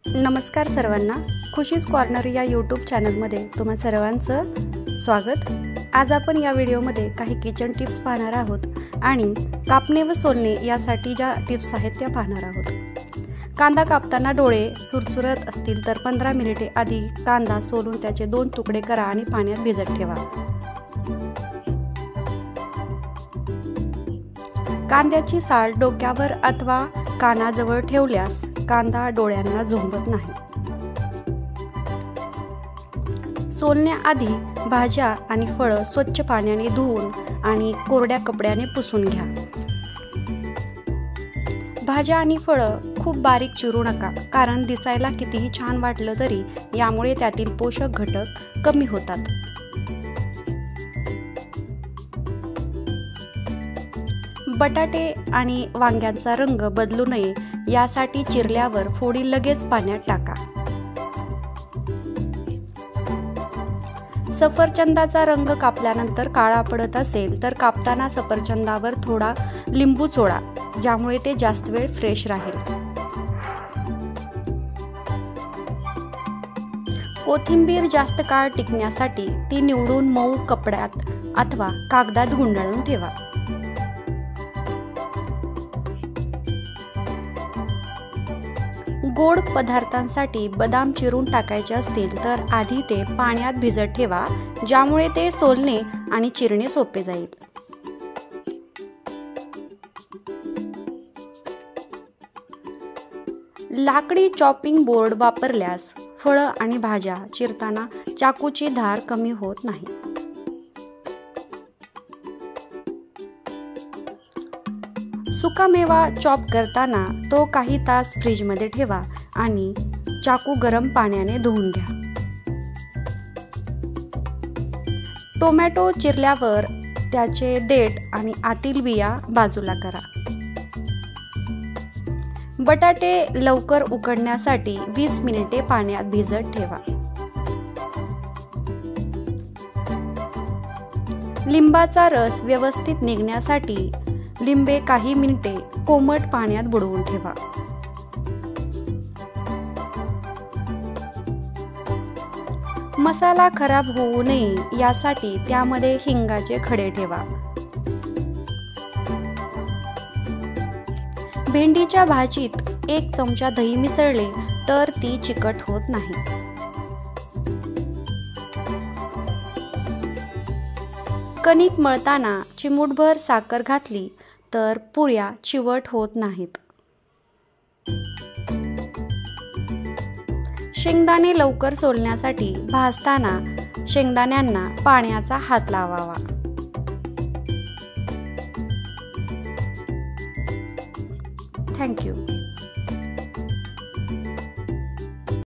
नमस्कार सर्वांना, खुशीज कॉर्नर या यूट्यूब चॅनलमध्ये तुम्हा सर्वांचं स्वागत। आज आपण या व्हिडिओमध्ये काही किचन टिप्स पाहणार आहोत आणि कापणे व सोलणे यासाठी ज्या टिप्स आहेत त्या पाहणार आहोत। कांदा कापताना डोळे चुरचुरत असतील तर 15 मिनिटे आधी कांदा सोलून त्याचे 2 तुकडे करा आणि पाण्यात भिजत ठेवा। कांद्याची साल डोक्यावर अथवा कानाजवळ ठेवल्यास कांदा डोळ्यांना झोंबत नाही। सोलण्याआधी भाज्या आणि फळं स्वच्छ पाण्याने धुवून आणि कोरड्या कपड्याने पुसून घ्या। भाज्या आणि फळं खूप बारीक चिरू नका, कारण दिसायला कितीही छान वाटलं तरी यामुळे त्यातील पोषक घटक कमी होतात। बटाटे आणि वांग्यांचा रंग बदलू नये यासाठी चिरल्यावर फोडी लगेच पाण्यात टाका। सफरचंदाचा रंग कापल्यानंतर काळा पडत असेल तर कापताना सफरचंदावर थोडा लिंबू चोळा, ज्यामुळे ते जास्त वेळ फ्रेश राहील। कोथिंबीर जास्त काळ टिकण्यासाठी ती निवडून मऊ कपड्यात अथवा कागदात गुंडाळून ठेवा। गोड पदार्थांसाठी बदाम चिरून टाकायचे असतील तर आधी ते पाण्यात भिजत ठेवा, ज्यामुळे ते सोलणे आणि चिरणे सोपे जाईल। लाकडी चॉपिंग बोर्ड वापरल्यास फळं आणि भाज्या चिरताना चाकूची धार कमी होत नाही। सुकामेवा चॉप करताना तो काही तास फ्रीजमध्ये ठेवा आणि चाकू गरम पाण्याने धुवून घ्या। टोमॅटो चिरल्यावर त्याचे देठ आणि आतील बिया बाजूला करा। बटाटे लवकर उकडण्यासाठी 20 मिनिटे पाण्यात भिजत ठेवा। लिंबाचा रस व्यवस्थित निघण्यासाठी लिंबे काही मिनिटे कोमट पाण्यात बुडवून ठेवा। मसाला खराब होऊ नये यासाठी त्यामध्ये हिंगाचे खडे ठेवा। भेंडीच्या भाजीत 1 चमचा दही मिसळले तर ती चिकट होत नाही। कणिक मळताना चिमूटभर साखर घातली तर पुऱ्या चिवट होत नाहीत। शेंगदाणे लवकर सोलण्यासाठी भाजताना शेंगदाण्यांना पाण्याचा हात लावावा। Thank you.